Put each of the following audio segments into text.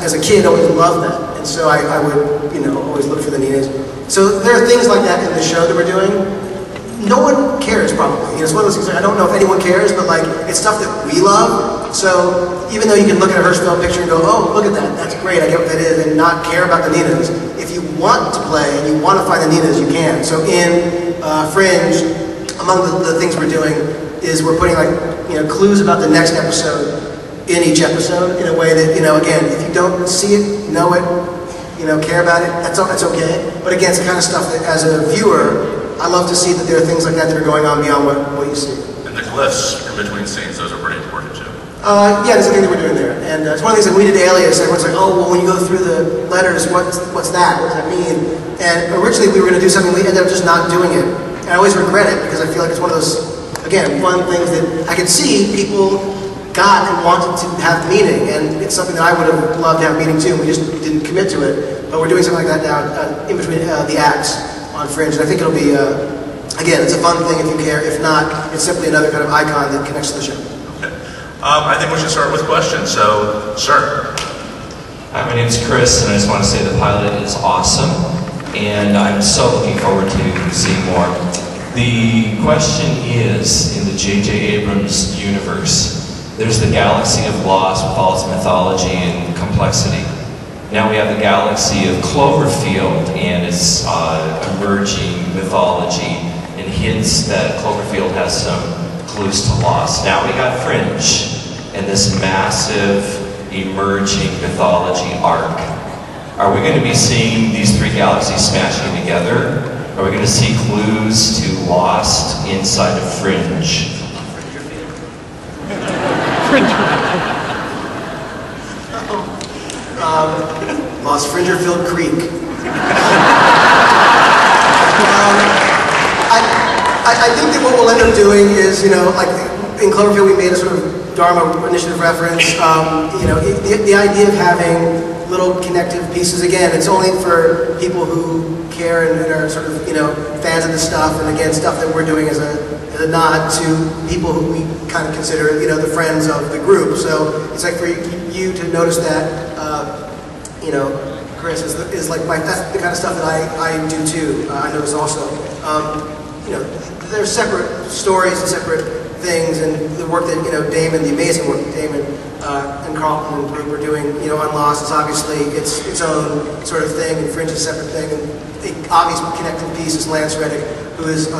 as a kid, always loved that. And so I would, you know, always look for the Ninas. So there are things like that in the show that we're doing. No one cares, probably. You know, it's one of those things, like, I don't know if anyone cares, but like, it's stuff that we love. So even though you can look at a Hirschfeld picture and go, oh, look at that, that's great, I get what that is, and not care about the Ninas, if you want to play and you want to find the Ninas, you can. So in Fringe, among the things we're doing is we're putting like, you know, clues about the next episode in each episode in a way that, you know, again, if you don't see it, know it, you know, care about it, that's okay. But again, it's the kind of stuff that as a viewer, I love to see that there are things like that that are going on beyond what you see. And the glyphs in between scenes, those are pretty important too. Yeah, there's a thing that we're doing there. And it's one of the things that we did Alias, everyone's like, oh, well, when you go through the letters, what's that? What does that mean? And originally we were going to do something, we ended up just not doing it. And I always regret it because I feel like it's one of those, again, fun things that I could see people got and wanted to have meaning. And it's something that I would have loved to have meaning too. We just didn't commit to it. But we're doing something like that now in between the acts on Fringe, and I think it'll be, again, it's a fun thing if you care. If not, it's simply another kind of icon that connects to the show. Okay. I think we should start with questions. So, sir. Hi, my name is Chris, and I just want to say the pilot is awesome, and I'm so looking forward to seeing more. The question is, in the J.J. Abrams universe, there's the galaxy of Lost with all its mythology and complexity. Now we have the galaxy of Cloverfield and its emerging mythology and hints that Cloverfield has some clues to Lost. Now we got Fringe and this massive emerging mythology arc. Are we going to be seeing these three galaxies smashing together? Are we going to see clues to Lost inside of Fringe? Lost Fringerfield Creek. I think that what we'll end up doing is, you know, like in Cloverfield we made a sort of Dharma initiative reference. You know, the idea of having little connective pieces, again, it's only for people who care and are sort of, you know, fans of the stuff, and again, stuff that we're doing as a nod to people who we kind of consider, you know, the friends of the group. So it's like for you to notice that, you know, Chris, is like that's the kind of stuff that I do too. I notice also. You know, there's separate stories and separate things, and the work that, you know, Damon, the amazing work that Damon and Carlton and the group are doing, you know, on Lost is obviously its own sort of thing, and Fringe is a separate thing. And the obvious connecting piece is Lance Reddick, who is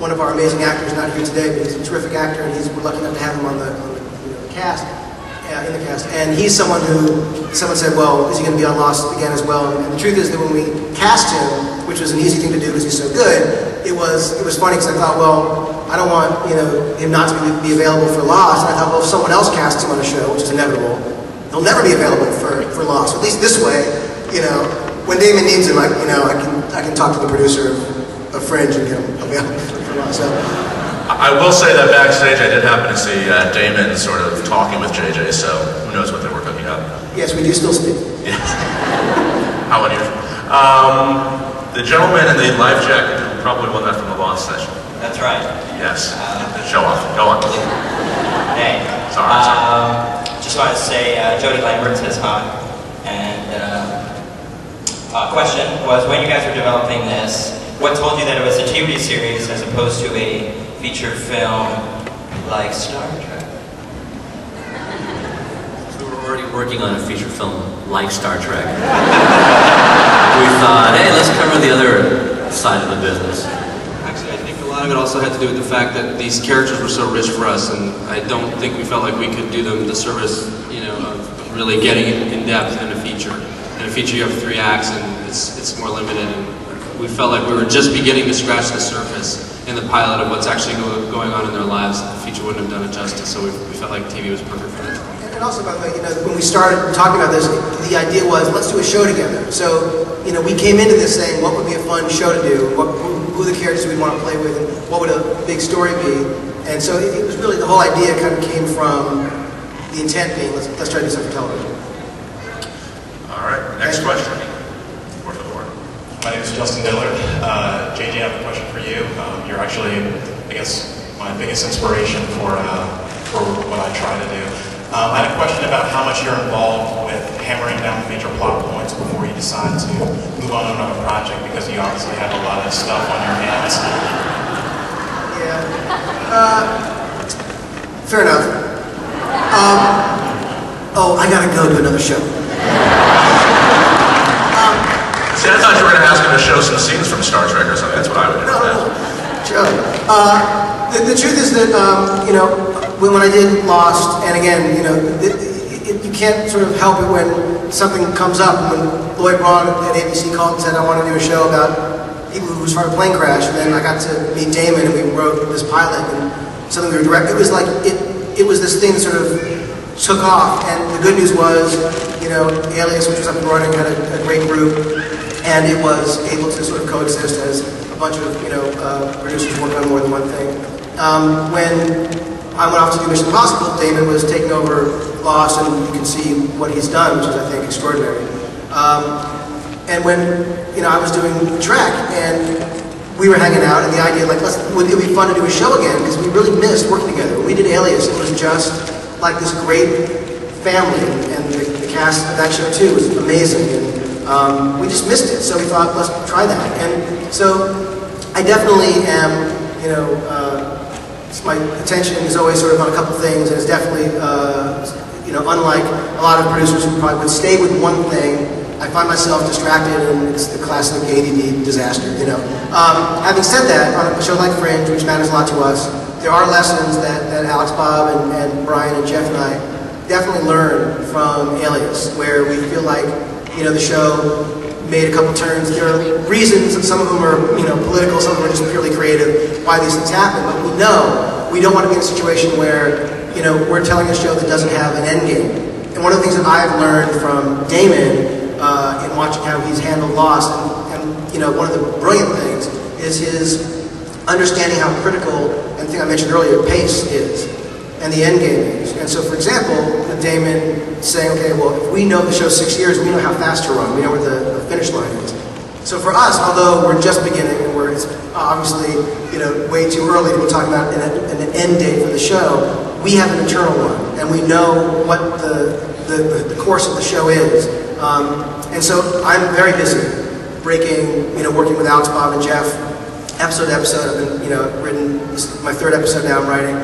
one of our amazing actors, not here today, but he's a terrific actor, and we're lucky enough to have him on the cast. In the cast, and he's someone who someone said, well, is he going to be on Lost again as well? And the truth is that when we cast him, which was an easy thing to do because he's so good, it was funny because I thought, well, I don't want, you know, him not to be available for Lost, and I thought, well, if someone else casts him on a show, which is inevitable, he'll never be available for Lost. At least this way, you know, when Damon needs him, you know, I can talk to the producer of Fringe and get him available for Lost. So. I will say that backstage I did happen to see Damon sort of talking with JJ, so who knows what they were cooking up. Yes, we do still speak. Yes. How unusual. The gentleman in the life jacket who probably won that from the Lost session. That's right. Yes. Show off. Go on. Hey. Sorry. Just wanted to say Jody Lambert says hi. And question was, when you guys were developing this, what told you that it was a TV series as opposed to a feature film like Star Trek? So we were already working on a feature film like Star Trek. We thought, hey, let's cover the other side of the business. Actually, I think a lot of it also had to do with the fact that these characters were so rich for us, and I don't think we felt like we could do them the service, you know, of really getting it in depth in a feature. In a feature, you have 3 acts, and it's more limited. And we felt like we were just beginning to scratch the surface in the pilot of what's actually going on in their lives. The feature wouldn't have done it justice, so we felt like TV was perfect for it. And also, by the way, you know, when we started talking about this, the idea was, let's do a show together. So, you know, we came into this saying, what would be a fun show to do? Who the characters we'd want to play with, and what would a big story be? And so it was really, the whole idea kind of came from the intent being, let's try to do something for television. All right, next question. My name is Justin Dillard. JJ, I have a question for you. You're actually, I guess, my biggest inspiration for what I try to do. I had a question about how much you're involved with hammering down the major plot points before you decide to move on to another project because you obviously have a lot of stuff on your hands? Yeah. Fair enough. Oh, I gotta go to another show. See, I thought you were going to ask him to show some scenes from Star Trek or something. That's what I would do. No. The truth is that, you know, when I did Lost, and again, you know, you can't sort of help it when something comes up. When Lloyd Braun at ABC called and said, I want to do a show about people who survived a plane crash, and then I got to meet Damon, and we wrote this pilot, and something we were directing. It was like, it was this thing that sort of took off, and the good news was, you know, Alias, which was up and running, had a great group, and it was able to sort of coexist as a bunch of, you know, producers working on more than one thing. When I went off to do Mission Impossible, Damon was taking over Lost, and you can see what he's done, which is, I think, extraordinary. And when, you know, I was doing Trek, and we were hanging out, and the idea, like, it would be fun to do a show again, because we really missed working together. When we did Alias, it was just like this great family, and the cast of that show, too, was amazing. And we just missed it, so we thought, let's try that. And so I definitely am, you know, my attention is always sort of on a couple things, and it's definitely, you know, unlike a lot of producers who probably would stay with one thing, I find myself distracted, and it's the classic ADD disaster, you know. Having said that, on a show like Fringe, which matters a lot to us, there are lessons that Alex, Bob, and Bryan, and Jeff, and I definitely learned from Alias, where we feel like, you know, the show made a couple turns. There are reasons, and some of them are, you know, political, some of them are just purely creative, why these things happen. But we know we don't want to be in a situation where, you know, we're telling a show that doesn't have an end game. And one of the things that I've learned from Damon in watching how he's handled Lost, and you know, one of the brilliant things is his understanding how critical, and the thing I mentioned earlier, pace is, and the end game is. And so, for example, Damon saying, okay, well, if we know the show's 6 years, we know how fast to run, we know where the finish line is. So for us, although we're just beginning, and we're obviously, you know, way too early to be talking about an end date for the show, we have an internal one, and we know what the course of the show is. And so I'm very busy breaking, you know, working with Alex, Bob, and Jeff, episode to episode. I've been, you know, written, this is my third episode now I'm writing.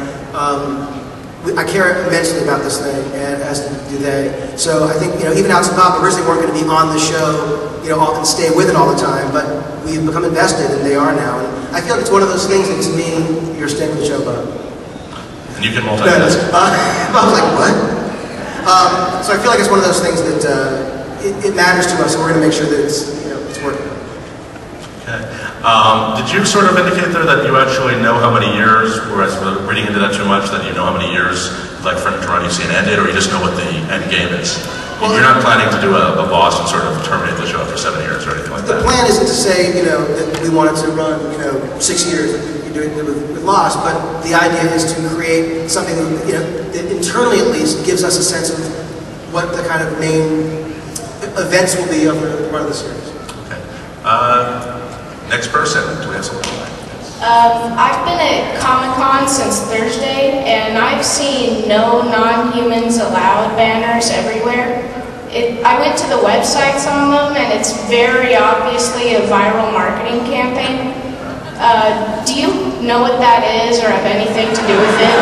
I care immensely about this thing, as do they. So I think, you know, even Alex and Bob originally weren't going to be on the show, you know, and stay with it all the time, but we've become invested, and they are now. And I feel like it's one of those things that to me, you're staying with the show, Bob. And you can multitask. I was like, what? So I feel like it's one of those things that it matters to us, and we're going to make sure that it's, you know, it's working. Okay. Did you sort of indicate there that you actually know how many years, whereas reading into that too much, that you know how many years, like Fringe run, you see an end date, or you just know what the end game is? Well, you're not planning to do a Lost and sort of terminate the show after 7 years or anything like that? The plan isn't to say, you know, that we wanted to run, you know, 6 years, you're doing it with Lost, but the idea is to create something, you know, that internally at least gives us a sense of what the kind of main events will be over the run of the series. Okay. Next person, do we have something? I've been at Comic-Con since Thursday, and I've seen no non-humans allowed banners everywhere. I went to the websites on them, and it's very obviously a viral marketing campaign. Do you know what that is, or have anything to do with it?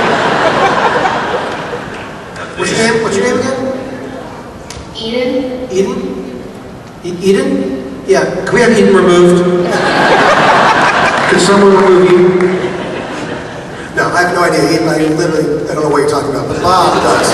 What's your name? What's your name again? Eden? Eden? Yeah, can we have Eden removed? Can someone remove Eden? No, I have no idea. Eden, I don't know what you're talking about, but Bob does.